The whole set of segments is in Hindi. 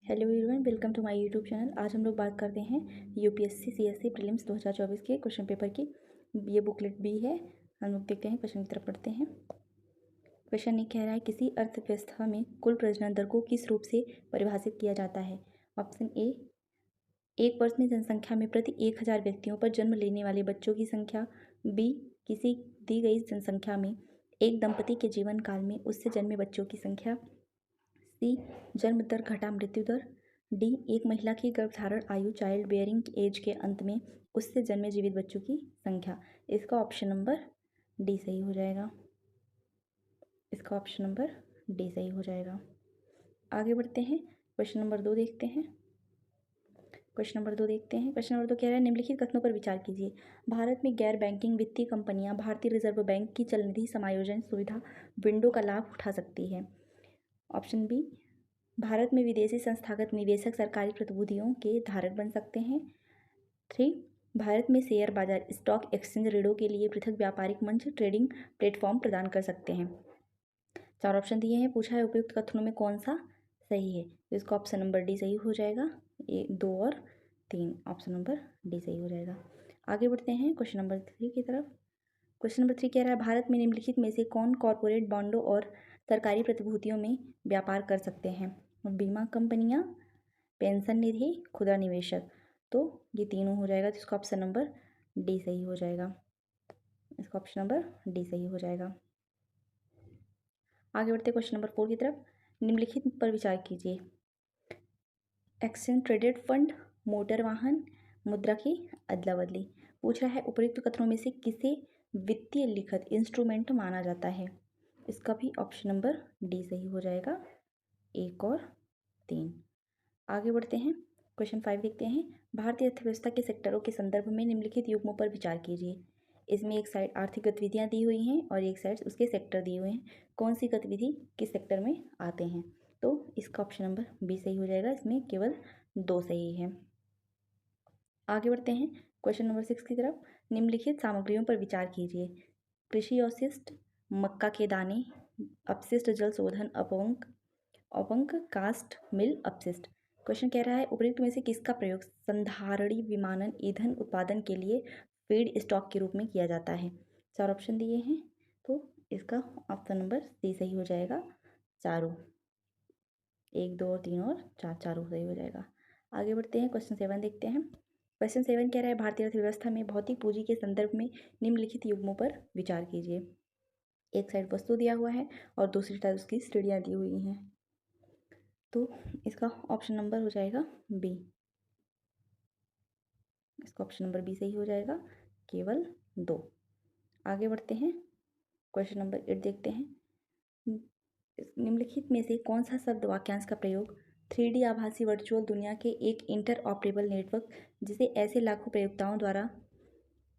Hello everyone, welcome to my YouTube channel. आज हम लोग बात करते हैं यूपीएससी सीएससी प्रीलिम्स 2024 के क्वेश्चन पेपर की। ये बुकलेट भी है। हम लोग देखते हैं क्वेश्चन की तरफ पढ़ते हैं। क्वेश्चन ये कह रहा है, किसी अर्थव्यवस्था में कुल प्रजनन दर को किस रूप से परिभाषित किया जाता है। ऑप्शन ए, एक वर्ष में जनसंख्या में प्रति 1000 व्यक्तियों पर जन्म लेने वाले बच्चों की संख्या। बी, किसी दी गई जनसंख्या में एक दंपति के जीवन काल में उससे जन्मे बच्चों की संख्या। सी, जन्म दर घटा मृत्यु दर। डी, एक महिला की गर्भधारण आयु चाइल्ड बेयरिंग एज के अंत में उससे जन्मे जीवित बच्चों की संख्या। इसका ऑप्शन नंबर डी सही हो जाएगा। इसका ऑप्शन नंबर डी सही हो जाएगा। आगे बढ़ते हैं, क्वेश्चन नंबर 2 देखते हैं। क्वेश्चन नंबर 2 देखते हैं। क्वेश्चन नंबर 2 कह रहा है, निम्नलिखित कथनों पर विचार कीजिए। भारत में गैर बैंकिंग वित्तीय कंपनियां भारतीय रिजर्व बैंक की चल निधि समायोजन सुविधा विंडो का लाभ उठा सकती है। ऑप्शन बी, भारत में विदेशी संस्थागत निवेशक सरकारी प्रतिभूतियों के धारक बन सकते हैं। 3, भारत में शेयर बाजार स्टॉक एक्सचेंज ऋणों के लिए पृथक व्यापारिक मंच ट्रेडिंग प्लेटफॉर्म प्रदान कर सकते हैं। 4 ऑप्शन दिए हैं, पूछा है उपयुक्त कथनों में कौन सा सही है। तो इसका ऑप्शन नंबर डी सही हो जाएगा। 1, 2 और 3 ऑप्शन नंबर डी सही हो जाएगा। आगे बढ़ते हैं क्वेश्चन नंबर 3 की तरफ। क्वेश्चन नंबर 3 कह रहा है, भारत में निम्नलिखित में से कौन कॉरपोरेट बॉन्डों और सरकारी प्रतिभूतियों में व्यापार कर सकते हैं। बीमा कंपनियां, पेंशन निधि, खुदरा निवेशक। तो ये तीनों हो जाएगा, जिसका ऑप्शन नंबर डी सही हो जाएगा। इसका ऑप्शन नंबर डी सही हो जाएगा। आगे बढ़ते क्वेश्चन नंबर 4 की तरफ। निम्नलिखित पर विचार कीजिए। एक्सचेंज ट्रेडेड फंड, मोटर वाहन, मुद्रा की अदला बदली। पूछ रहा है, उपयुक्त कथनों में से किसे वित्तीय लिखित इंस्ट्रूमेंट माना जाता है। इसका भी ऑप्शन नंबर डी सही हो जाएगा। 1 और 3। आगे बढ़ते हैं, क्वेश्चन 5 देखते हैं। भारतीय अर्थव्यवस्था के सेक्टरों के संदर्भ में निम्नलिखित युग्मों पर विचार कीजिए। इसमें एक साइड आर्थिक गतिविधियां दी हुई हैं और एक साइड उसके सेक्टर दिए हुए हैं। कौन सी गतिविधि किस सेक्टर में आते हैं। तो इसका ऑप्शन नंबर बी सही हो जाएगा। इसमें केवल 2 सही है। आगे बढ़ते हैं क्वेश्चन नंबर 6 की तरफ। निम्नलिखित सामग्रियों पर विचार कीजिए। कृषि अवशिष्ट, मक्का के दाने, अपशिष्ट जल शोधन अपवंक, अपंक कास्ट मिल अपशिष्ट। क्वेश्चन कह रहा है, उपयुक्त में से किसका प्रयोग संधारणी विमानन ईंधन उत्पादन के लिए फीड स्टॉक के रूप में किया जाता है। 4 ऑप्शन दिए हैं, तो इसका ऑप्शन नंबर सी सही हो जाएगा। चारों, 1, 2 और 3 और 4 चारों सही हो जाएगा। आगे बढ़ते हैं, क्वेश्चन 7 देखते हैं। क्वेश्चन 7 कह रहा है, भारतीय अर्थव्यवस्था में भौतिक पूंजी के संदर्भ में निम्नलिखित युग्मों पर विचार कीजिए। एक साइड वस्तु दिया हुआ है और दूसरी साइड उसकी श्रेणियाँ दी हुई हैं। तो इसका ऑप्शन नंबर हो जाएगा बी। इसका ऑप्शन नंबर बी सही हो जाएगा। केवल 2। आगे बढ़ते हैं, क्वेश्चन नंबर 8 देखते हैं। निम्नलिखित में से कौन सा शब्द वाक्यांश का प्रयोग 3D आभासी वर्चुअल दुनिया के एक इंटर ऑपरेबल नेटवर्क, जिसे ऐसे लाखों प्रयोक्ताओं द्वारा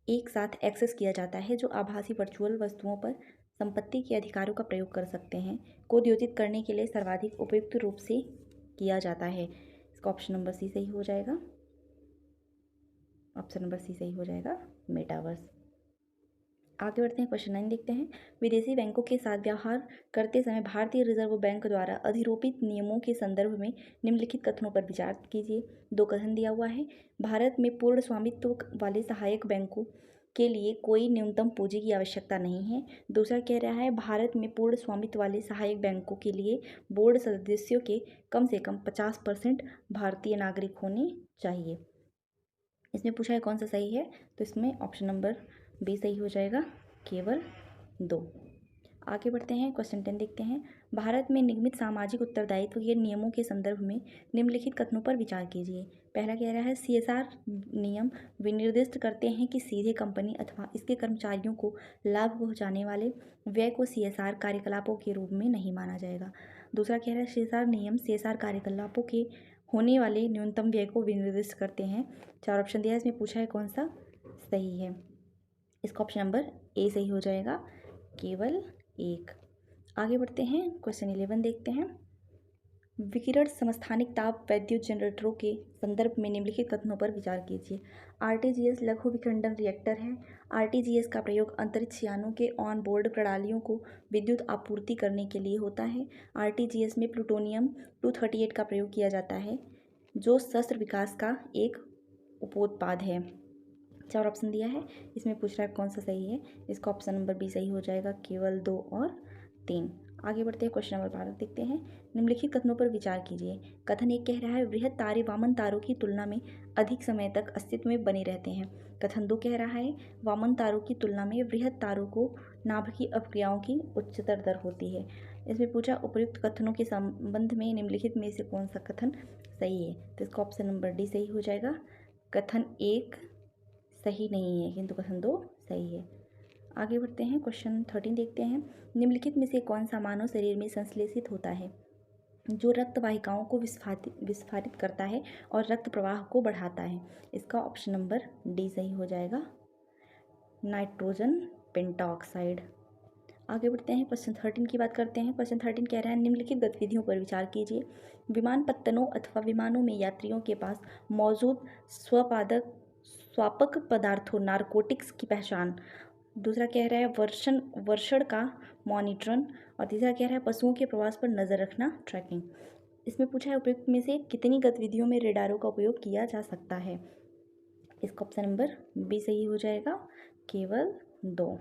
एक साथ एक्सेस किया जाता है जो आभासी वर्चुअल वस्तुओं पर संपत्ति के अधिकारों का प्रयोग कर सकते हैं, को द्योतित करने के लिए सर्वाधिक उपयुक्त रूप से किया जाता है। इसका ऑप्शन नंबर सी सही हो जाएगा। ऑप्शन नंबर सी सही हो जाएगा, मेटावर्स। आगे बढ़ते हैं, क्वेश्चन 9 देखते हैं। विदेशी बैंकों के साथ व्यवहार करते समय भारतीय रिजर्व बैंक द्वारा अधिरोपित नियमों के संदर्भ में निम्नलिखित कथनों पर विचार कीजिए। 2 कथन दिया हुआ है। भारत में पूर्ण स्वामित्व वाले सहायक बैंकों के लिए कोई न्यूनतम पूंजी की आवश्यकता नहीं है। दूसरा कह रहा है, भारत में पूर्ण स्वामित्व वाले सहायक बैंकों के लिए बोर्ड सदस्यों के कम से कम 50% भारतीय नागरिक होने चाहिए। इसमें पूछा है कौन सा सही है, तो इसमें ऑप्शन नंबर बी सही हो जाएगा। केवल 2। आगे बढ़ते हैं, क्वेश्चन 10 देखते हैं। भारत में निगमित सामाजिक उत्तरदायित्व के नियमों के संदर्भ में निम्नलिखित कथनों पर विचार कीजिए। पहला कह रहा है, CSR नियम विनिर्दिष्ट करते हैं कि सीधे कंपनी अथवा इसके कर्मचारियों को लाभ पहुंचाने वाले व्यय को CSR कार्यकलापों के रूप में नहीं माना जाएगा। दूसरा कह रहा है, CSR नियम CSR कार्यकलापों के होने वाले न्यूनतम व्यय को विनिर्दिष्ट करते हैं। 4 ऑप्शन दिया है, इसमें पूछा है कौन सा सही है। इसका ऑप्शन नंबर ए सही हो जाएगा। केवल 1। आगे बढ़ते हैं, क्वेश्चन 11 देखते हैं। विकिरण समस्थानिक ताप वैद्युत जनरेटरों के संदर्भ में निम्नलिखित कथनों पर विचार कीजिए। आरटीजीएस लघु विखंडन रिएक्टर है। आरटीजीएस का प्रयोग अंतरिक्ष यानों के ऑन बोर्ड प्रणालियों को विद्युत आपूर्ति करने के लिए होता है। आरटीजीएस में प्लूटोनियम 238 का प्रयोग किया जाता है, जो शस्त्र विकास का एक उपोत्पाद है। 4 ऑप्शन दिया है, इसमें पूछ रहा है कौन सा सही है। इसका ऑप्शन नंबर बी सही हो जाएगा, केवल 2 और 3। आगे बढ़ते हैं, क्वेश्चन नंबर 12 देखते हैं। निम्नलिखित कथनों पर विचार कीजिए। कथन 1 कह रहा है बृहद तारे वामन तारों की तुलना में अधिक समय तक अस्तित्व में बने रहते हैं। कथन 2 कह रहा है वामन तारों की तुलना में बृहद तारों को नाभिकीय अपक्रियाओं की उच्चतर दर होती है। इसमें पूछा उपर्युक्त कथनों के संबंध में निम्नलिखित में से कौन सा कथन सही है, तो इसका ऑप्शन नंबर डी सही हो जाएगा। कथन 1 सही नहीं है, किंतु कथन 2 सही है। आगे बढ़ते हैं, क्वेश्चन 13 देखते हैं। निम्नलिखित में से कौन सा मानव शरीर में संश्लेषित होता है, जो रक्त वाहिकाओं को विस्फारित करता है और रक्त प्रवाह को बढ़ाता है। इसका ऑप्शन नंबर डी सही हो जाएगा, नाइट्रोजन पेंटॉक्साइड। आगे बढ़ते हैं, क्वेश्चन 13 की बात करते हैं। क्वेश्चन 13 कह रहा है निम्नलिखित गतिविधियों पर विचार कीजिए। विमान पत्तनों अथवा विमानों में यात्रियों के पास मौजूद स्वापक पदार्थों नारकोटिक्स की पहचान। दूसरा कह रहा है वर्षण का मॉनिटरन। और तीसरा कह रहा है पशुओं के प्रवास पर नज़र रखना, ट्रैकिंग। इसमें पूछा है उपयुक्त में से कितनी गतिविधियों में रेडारों का उपयोग किया जा सकता है। इसका ऑप्शन नंबर बी सही हो जाएगा, केवल 2।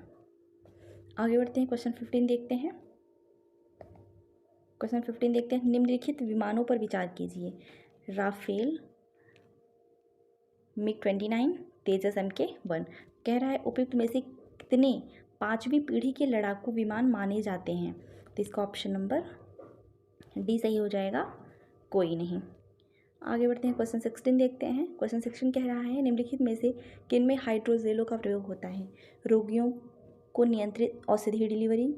आगे बढ़ते हैं, क्वेश्चन 15 देखते हैं। क्वेश्चन 15 देखते हैं। निम्नलिखित विमानों पर विचार कीजिए। राफेल, MiG-29, तेजस MK-1। कह रहा है उपयुक्त में से कितने 5वीं पीढ़ी के लड़ाकू विमान माने जाते हैं, तो इसका ऑप्शन नंबर डी सही हो जाएगा, कोई नहीं। आगे बढ़ते हैं, क्वेश्चन 16 देखते हैं। क्वेश्चन 16 कह रहा है निम्नलिखित में से किन में हाइड्रोजेलों का प्रयोग होता है। रोगियों को नियंत्रित औषधि डिलीवरी,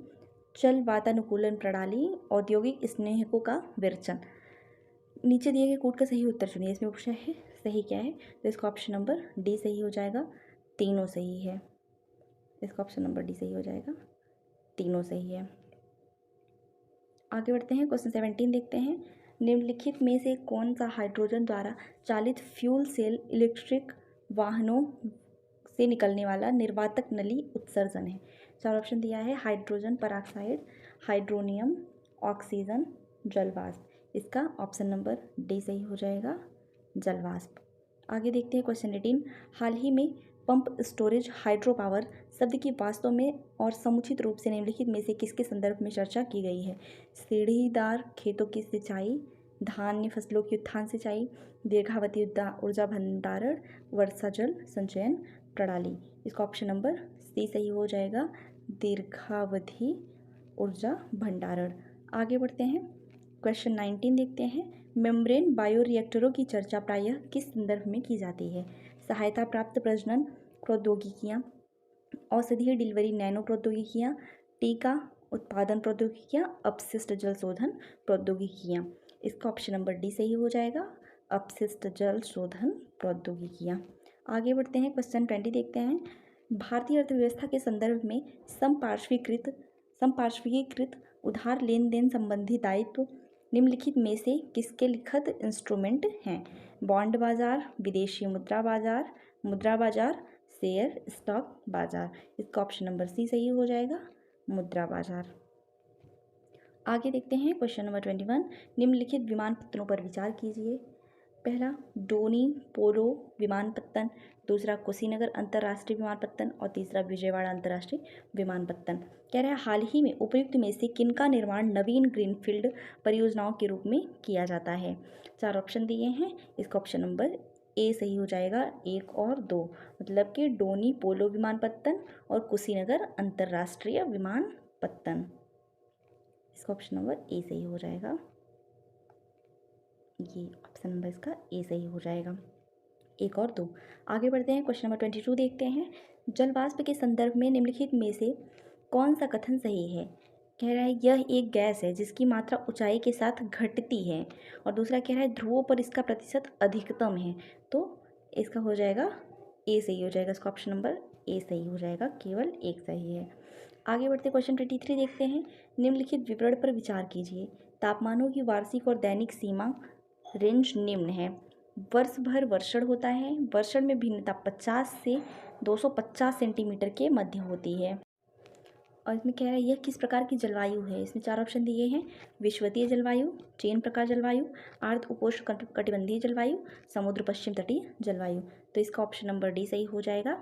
चल वातानुकूलन प्रणाली, औद्योगिक स्नेहकों का विरचन। नीचे दिए गए कूट का सही उत्तर चुनिए। इसमें पूछा है सही क्या है, तो इसका ऑप्शन नंबर डी सही हो जाएगा, तीनों सही है। इसका ऑप्शन नंबर डी सही हो जाएगा, तीनों सही है। आगे बढ़ते हैं, क्वेश्चन 17 देखते हैं। निम्नलिखित में से कौन सा हाइड्रोजन द्वारा चालित फ्यूल सेल इलेक्ट्रिक वाहनों से निकलने वाला निर्वातक नली उत्सर्जन है। 4 ऑप्शन दिया है, हाइड्रोजन पराक्साइड, हाइड्रोनियम, ऑक्सीजन, जलवाष्प। इसका ऑप्शन नंबर डी सही हो जाएगा, जलवाष्प। आगे देखते हैं, क्वेश्चन 18। हाल ही में पंप स्टोरेज हाइड्रो पावर शब्द की वास्तव में और समुचित रूप से निम्नलिखित में से किसके संदर्भ में चर्चा की गई है। सीढ़ीदार खेतों की सिंचाई, धान्य फसलों की उत्थान सिंचाई, दीर्घावधि ऊर्जा भंडारण, वर्षा जल संचयन प्रणाली। इसका ऑप्शन नंबर सी सही हो जाएगा, दीर्घावधि ऊर्जा भंडारण। आगे बढ़ते हैं, क्वेश्चन 19 देखते हैं। मेम्ब्रेन बायोरिएक्टरों की चर्चा प्रायः किस संदर्भ में की जाती है। सहायता प्राप्त प्रजनन प्रौद्योगिकियाँ, औषधीय डिलीवरी नैनो प्रौद्योगिकियाँ, टीका उत्पादन प्रौद्योगिकियाँ, अपशिष्ट जल शोधन प्रौद्योगिकियाँ। इसका ऑप्शन नंबर डी सही हो जाएगा, अपशिष्ट जल शोधन प्रौद्योगिकियाँ। आगे बढ़ते हैं, क्वेश्चन 20 देखते हैं। भारतीय अर्थव्यवस्था के संदर्भ में संपार्श्विकीकृत उधार लेन देन संबंधी दायित्व निम्नलिखित में से किसके लिखित इंस्ट्रूमेंट हैं। बॉन्ड बाजार, विदेशी मुद्रा बाजार, मुद्रा बाजार, शेयर स्टॉक बाजार। इसका ऑप्शन नंबर सी सही हो जाएगा, मुद्रा बाजार। आगे देखते हैं, क्वेश्चन नंबर 21। निम्नलिखित विमानपत्तनों पर विचार कीजिए। पहला डोनी पोलो विमानपत्तन, दूसरा कुशीनगर अंतर्राष्ट्रीय विमानपत्तन और तीसरा विजयवाड़ा अंतर्राष्ट्रीय विमानपत्तन। कह रहा है हाल ही में उपयुक्त में से किनका निर्माण नवीन ग्रीनफील्ड परियोजनाओं के रूप में किया जाता है। 4 ऑप्शन दिए हैं। इसका ऑप्शन नंबर ए सही हो जाएगा, 1 और 2, मतलब कि डोनी पोलो विमानपत्तन और कुशीनगर अंतर्राष्ट्रीय विमानपत्तन। इसका ऑप्शन नंबर ए सही हो जाएगा, ये ऑप्शन नंबर इसका ए सही हो जाएगा, 1 और 2। आगे बढ़ते हैं, क्वेश्चन नंबर 22 देखते हैं। जलवाष्प के संदर्भ में निम्नलिखित में से कौन सा कथन सही है। कह रहा है यह एक गैस है जिसकी मात्रा ऊंचाई के साथ घटती है, और दूसरा कह रहा है ध्रुवों पर इसका प्रतिशत अधिकतम है, तो इसका हो जाएगा ए सही हो जाएगा। इसका ऑप्शन नंबर ए सही हो जाएगा, केवल 1 सही है। आगे बढ़ते क्वेश्चन 23 देखते हैं। निम्नलिखित विवरण पर विचार कीजिए। तापमानों की वार्षिक और दैनिक सीमा रेंज निम्न है। वर्ष भर वर्षण होता है। वर्षण में भिन्नता 50 से 250 सेंटीमीटर के मध्य होती है। और इसमें कह रहा है यह किस प्रकार की जलवायु है। इसमें 4 ऑप्शन दिए हैं। विषुवतीय जलवायु, चेन प्रकार जलवायु, अर्ध उपोष्ण कटिबंधीय जलवायु, समुद्र पश्चिम तटीय जलवायु। तो इसका ऑप्शन नंबर डी सही हो जाएगा,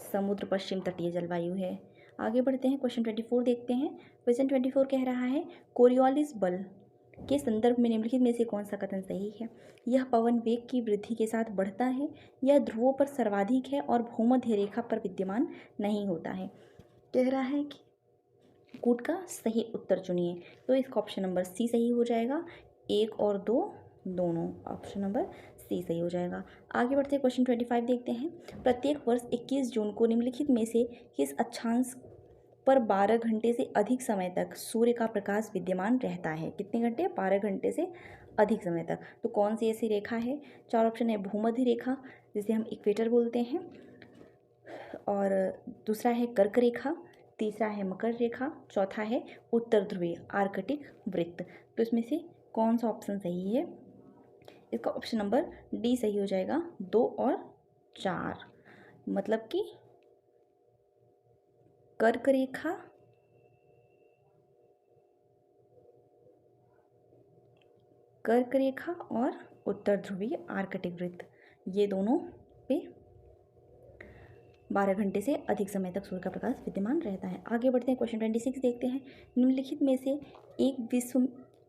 समुद्र पश्चिम तटीय जलवायु है। आगे बढ़ते हैं, क्वेश्चन 24 देखते हैं। क्वेश्चन 24 कह रहा है कोरियोलिस बल के संदर्भ में निम्नलिखित में से कौन सा कथन सही है। यह पवन वेग की वृद्धि के साथ बढ़ता है, यह ध्रुवों पर सर्वाधिक है और भूमध्य रेखा पर विद्यमान नहीं होता है। कह रहा है कि कूट का सही उत्तर चुनिए। तो इसका ऑप्शन नंबर सी सही हो जाएगा। 1 और 2 दोनों, ऑप्शन नंबर सी सही हो जाएगा। आगे बढ़ते हैं, क्वेश्चन 25 देखते हैं। प्रत्येक वर्ष 21 जून को निम्नलिखित में से किस अक्षांश पर 12 घंटे से अधिक समय तक सूर्य का प्रकाश विद्यमान रहता है। कितने घंटे? 12 घंटे से अधिक समय तक। तो कौन सी ऐसी रेखा है? 4 ऑप्शन है। भूमध्य रेखा, जिसे हम इक्वेटर बोलते हैं, और दूसरा है कर्क रेखा, तीसरा है मकर रेखा, चौथा है उत्तर ध्रुवीय आर्कटिक वृत्त। तो इसमें से कौन सा ऑप्शन सही है? इसका ऑप्शन नंबर डी सही हो जाएगा, 2 और 4। मतलब कि कर्क रेखा, कर्क रेखा और उत्तर ध्रुवीय आर्कटिक वृत्त, ये दोनों पे 12 घंटे से अधिक समय तक सूर्य का प्रकाश विद्यमान रहता है। आगे बढ़ते हैं, क्वेश्चन 26 देखते हैं। निम्नलिखित में से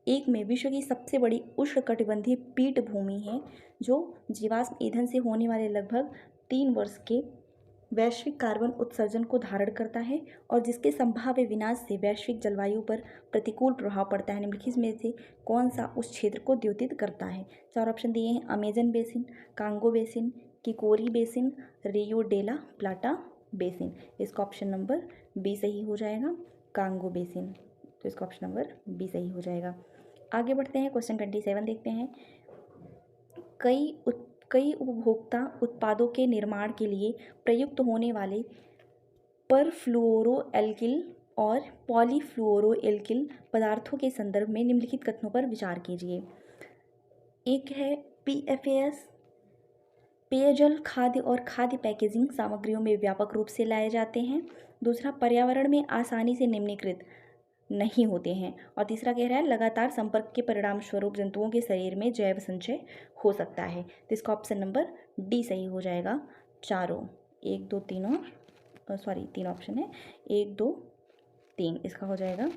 एक में विश्व की सबसे बड़ी उष्णकटिबंधीय पीठभूमि है जो जीवाश्म ईंधन से होने वाले लगभग 3 वर्ष के वैश्विक कार्बन उत्सर्जन को धारण करता है और जिसके संभाव्य विनाश से वैश्विक जलवायु पर प्रतिकूल प्रभाव पड़ता है। निम्नलिखित में से कौन सा उस क्षेत्र को द्योतित करता है? 4 ऑप्शन दिए हैं। Amazon basin, Congo basin, Kikori basin, Rio de la Plata basin. इसका ऑप्शन नंबर बी सही हो जाएगा, कांगो बेसिन। तो इसका ऑप्शन नंबर बी सही हो जाएगा। आगे बढ़ते हैं, क्वेश्चन 27 देखते हैं। कई उपभोक्ता उत्पादों के निर्माण के लिए प्रयुक्त होने वाले परफ्लोरोएल्किल और पॉलीफ्लोरोएल्किल पदार्थों के संदर्भ में निम्नलिखित कथनों पर विचार कीजिए। एक है PFAS, पेयजल, खाद्य और खाद्य पैकेजिंग सामग्रियों में व्यापक रूप से लाए जाते हैं। दूसरा, पर्यावरण में आसानी से निम्नीकृत नहीं होते हैं। और तीसरा कह रहा है लगातार संपर्क के परिणाम स्वरूप जंतुओं के शरीर में जैव संचय हो सकता है। तो इसका ऑप्शन नंबर डी सही हो जाएगा, चारों। 1 2 3 3 ऑप्शन है, 1 2 3, इसका हो जाएगा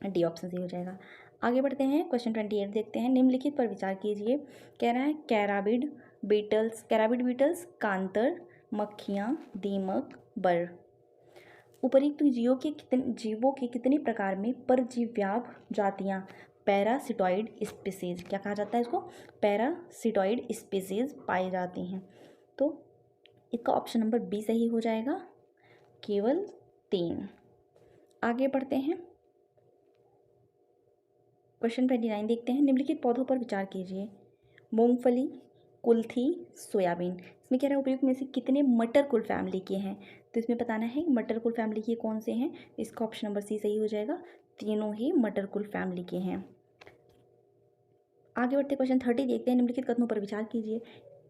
डी ऑप्शन सही हो जाएगा। आगे बढ़ते हैं, क्वेश्चन 28 देखते हैं। निम्नलिखित पर विचार कीजिए। कह रहा है कैराबिड बीटल्स, कांतर, मक्खियाँ, दीमक, बर उपर्युक्त जीवों के कितने प्रकार में परजीव्याभ जातियाँ पैरासिटॉइड स्पीसीज, क्या कहा जाता है इसको? पैरासिटॉइड स्पीसीज पाई जाती हैं। तो इसका ऑप्शन नंबर बी सही हो जाएगा, केवल 3। आगे बढ़ते हैं, क्वेश्चन 29 देखते हैं। निम्नलिखित पौधों पर विचार कीजिए। मूंगफली, कुल्थी, सोयाबीन। इसमें कह रहा है उपयुक्त में से कितने मटर कुल फैमिली के हैं। तो इसमें बताना है मटर कुल फैमिली के कौन से हैं। इसका ऑप्शन नंबर सी सही हो जाएगा, तीनों ही मटर कुल फैमिली के हैं। आगे बढ़ते क्वेश्चन 30 देखते हैं। निम्नलिखित कथनों पर विचार कीजिए।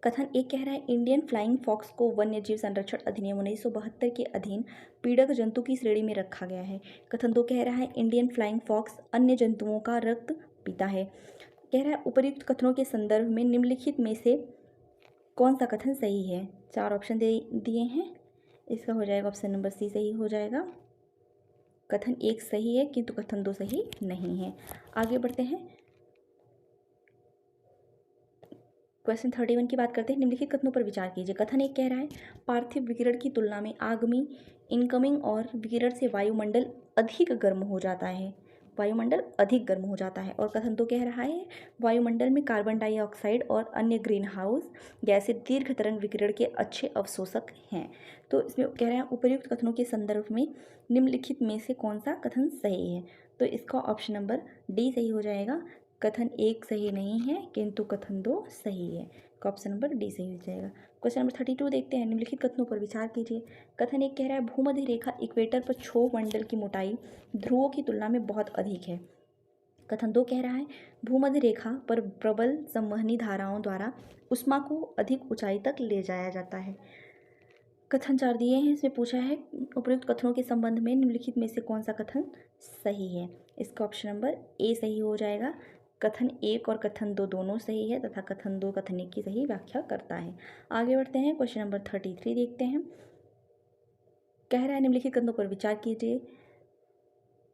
कथन 1 कह रहा है इंडियन फ्लाइंग फॉक्स को वन्य जीव संरक्षण अधिनियम 1972 के अधीन पीड़क जंतु की श्रेणी में रखा गया है। कथन 2 कह रहा है इंडियन फ्लाइंग फॉक्स अन्य जंतुओं का रक्त पीता है। कह रहा है उपर्युक्त कथनों के संदर्भ में निम्नलिखित में से कौन सा कथन सही है। 4 ऑप्शन दिए हैं, इसका हो जाएगा ऑप्शन नंबर सी सही हो जाएगा। कथन 1 सही है किंतु कथन 2 सही नहीं है। आगे बढ़ते हैं, क्वेश्चन 31 की बात करते हैं। निम्नलिखित कथनों पर विचार कीजिए। कथन 1 कह रहा है पार्थिव विकिरण की तुलना में आगामी इनकमिंग और विकिरण से वायुमंडल अधिक गर्म हो जाता है। वायुमंडल अधिक गर्म हो जाता है। और कथन 2 कह रहा है वायुमंडल में कार्बन डाइऑक्साइड और अन्य ग्रीन हाउस गैसें दीर्घ तरंग विकिरण के अच्छे अवशोषक हैं। तो इसमें कह रहा है उपर्युक्त कथनों के संदर्भ में निम्नलिखित में से कौन सा कथन सही है। तो इसका ऑप्शन नंबर डी सही हो जाएगा। कथन 1 सही नहीं है किंतु कथन 2 सही है। ऑप्शन नंबर डी सही हो जाएगा। क्वेश्चन नंबर 32 देखते हैं। निम्नलिखित कथनों पर विचार कीजिए। कथन 1 कह रहा है भूमध्य रेखा इक्वेटर पर क्षोभ मंडल की मोटाई ध्रुवों की तुलना में बहुत अधिक है। कथन 2 कह रहा है भूमध्य रेखा पर प्रबल संवहनी धाराओं द्वारा ऊष्मा को अधिक ऊंचाई तक ले जाया जाता है। कथन 4 दिए हैं, इसमें पूछा है उपयुक्त कथनों के संबंध में निम्नलिखित में से कौन सा कथन सही है। इसका ऑप्शन नंबर ए सही हो जाएगा। कथन 1 और कथन 2 दोनों सही है तथा कथन 2 कथन 1 की सही व्याख्या करता है। आगे बढ़ते हैं, क्वेश्चन नंबर 33 देखते हैं। कह रहा है निम्नलिखित कथनों पर विचार कीजिए।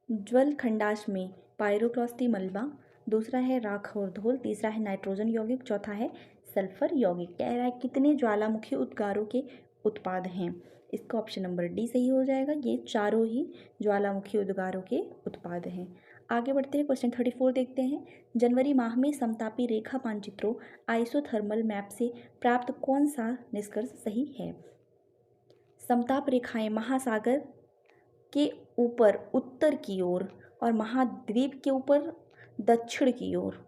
ज्वल खंडाश में पायरोक्लॉस्टी मलबा, दूसरा है राख और धूल, तीसरा है नाइट्रोजन यौगिक, चौथा है सल्फर यौगिक। कह रहा है कितने ज्वालामुखी उद्गारों के उत्पाद हैं। इसका ऑप्शन नंबर डी सही हो जाएगा। ये चारों ही ज्वालामुखी उद्गारों के उत्पाद हैं। आगे बढ़ते हैं, क्वेश्चन 34 देखते हैं। जनवरी माह में समतापी रेखा मानचित्रों आइसोथर्मल मैप से प्राप्त कौन सा निष्कर्ष सही है। समताप रेखाएं महासागर के ऊपर उत्तर की ओर और महाद्वीप के ऊपर दक्षिण की ओर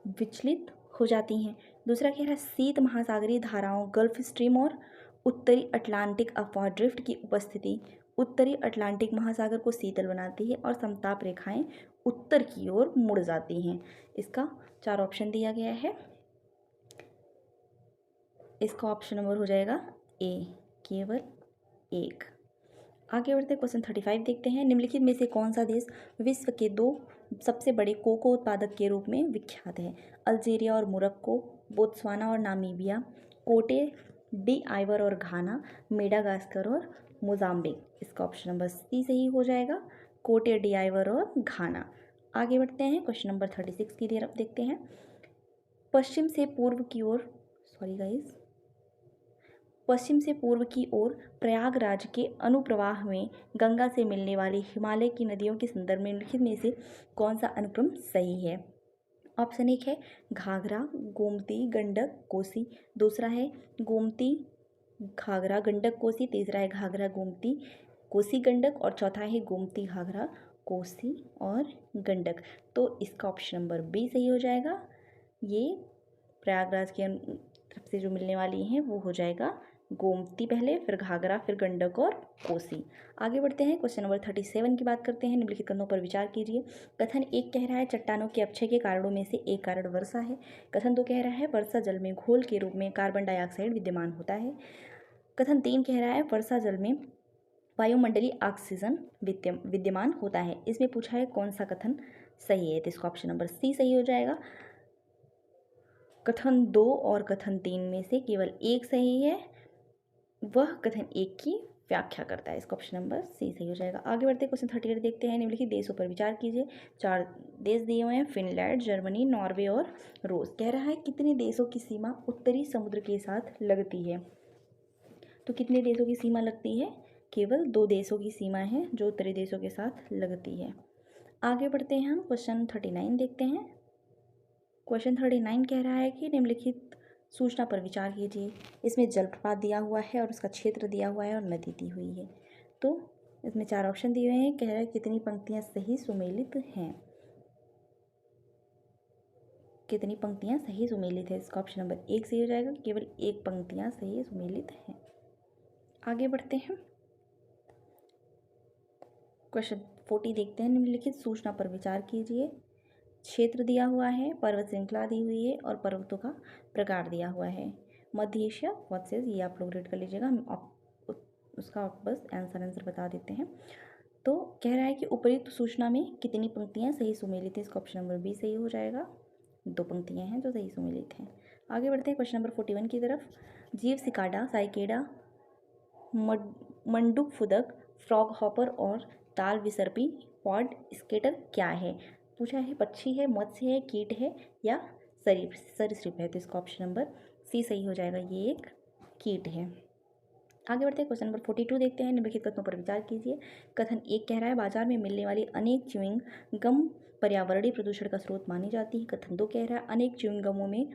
विचलित हो जाती हैं। दूसरा कह रहा है शीत महासागरीय धाराओं गल्फ स्ट्रीम और उत्तरी अटलांटिक अफवाह ड्रिफ्ट की उपस्थिति उत्तरी अटलांटिक महासागर को शीतल बनाती है और समताप रेखाएं उत्तर की ओर मुड़ जाती हैं। इसका 4 ऑप्शन दिया गया है। इसका ऑप्शन नंबर हो जाएगा ए, केवल 1। आगे बढ़ते क्वेश्चन 35 देखते हैं। निम्नलिखित में से कौन सा देश विश्व के 2 सबसे बड़े कोको उत्पादक के रूप में विख्यात है। अल्जीरिया और मोरक्को, बोत्सवाना और नामीबिया, कोटे डी आइवर और घाना, मेडागास्कर और मोजाम्बिक। इसका ऑप्शन नंबर सी सही हो जाएगा, कोटे डी आइवर और घाना। आगे बढ़ते हैं, क्वेश्चन नंबर 36 की तरफ देखते हैं। पश्चिम से पूर्व की ओर प्रयागराज के अनुप्रवाह में गंगा से मिलने वाली हिमालय की नदियों के संदर्भ में निम्नलिखित में से कौन सा अनुक्रम सही है। ऑप्शन 1 है घाघरा, गोमती, गंडक, कोसी, दूसरा है गोमती, घाघरा, गंडक, कोसी, तीसरा है घाघरा, गोमती, कोसी, गंडक और चौथा है गोमती, घाघरा, कोसी और गंडक। तो इसका ऑप्शन नंबर बी सही हो जाएगा। ये प्रयागराज के तरफ से जो मिलने वाली हैं वो हो जाएगा गोमती पहले, फिर घाघरा, फिर गंडक और कोसी। आगे बढ़ते हैं, क्वेश्चन नंबर 37 की बात करते हैं। निम्नलिखित कथनों पर विचार कीजिए। कथन 1 कह रहा है चट्टानों के अपक्षय के कारणों में से एक कारण वर्षा है। कथन 2 कह रहा है वर्षा जल में घोल के रूप में कार्बन डाइऑक्साइड विद्यमान होता है। कथन 3 कह रहा है वर्षा जल में वायुमंडलीय ऑक्सीजन विद्यमान होता है। इसमें पूछा है कौन सा कथन सही है, तो इसका ऑप्शन नंबर सी सही हो जाएगा। कथन 2 और कथन 3 में से केवल एक सही है, वह कथन 1 की व्याख्या करता है। इसका ऑप्शन नंबर सी सही हो जाएगा। आगे बढ़ते क्वेश्चन 38 देखते हैं। निम्नलिखित देशों पर विचार कीजिए। 4 देश दिए हुए हैं, फिनलैंड, जर्मनी, नॉर्वे और रूस। कह रहा है कितने देशों की सीमा उत्तरी समुद्र के साथ लगती है। तो कितने देशों की सीमा लगती है, केवल 2 देशों की सीमा है जो उत्तरी देशों के साथ लगती है। आगे बढ़ते हैं हम क्वेश्चन 39 देखते हैं। क्वेश्चन 39 कह रहा है कि निम्नलिखित सूचना पर विचार कीजिए। इसमें जलप्रपात दिया हुआ है और उसका क्षेत्र दिया हुआ है और नदी दी हुई है। तो इसमें 4 ऑप्शन दिए हुए हैं। कह रहा है कितनी पंक्तियां सही सुमेलित हैं, कितनी पंक्तियां सही सुमेलित है। इसका ऑप्शन नंबर 1 सही हो जाएगा, केवल 1 पंक्तियां सही सुमेलित हैं। आगे बढ़ते हैं, क्वेश्चन 40 देखते हैं। निम्नलिखित सूचना पर विचार कीजिए। क्षेत्र दिया हुआ है, पर्वत श्रृंखला दी हुई है और पर्वतों का प्रकार दिया हुआ है। मध्य एशिया व्हाट्सेस, ये आप लोग रीड कर लीजिएगा, हम उसका बस आंसर बता देते हैं। तो कह रहा है कि उपयुक्त सूचना में कितनी पंक्तियां सही सुमेलित है। इसका ऑप्शन नंबर बी सही हो जाएगा, 2 पंक्तियां हैं जो सही सुमेलित हैं। आगे बढ़ते हैं क्वेश्चन नंबर 41 की तरफ। जीव सिकाडा, साइकेडा, मंडूक फुदक, फ्रॉग हॉपर और ताल विसर्पी पॉड स्केटर क्या है। पूछा है पक्षी है, मत्स्य है, कीट है या सरीसृप है। तो इसका ऑप्शन नंबर सी सही हो जाएगा, ये एक कीट है। आगे बढ़ते हैं, क्वेश्चन नंबर 42 देखते हैं। निम्नलिखित कथनों पर विचार कीजिए। कथन 1 कह रहा है बाजार में मिलने वाली अनेक च्युइंग गम पर्यावरणीय प्रदूषण का स्रोत मानी जाती है। कथन 2 कह रहा है अनेक च्युइंग गमों में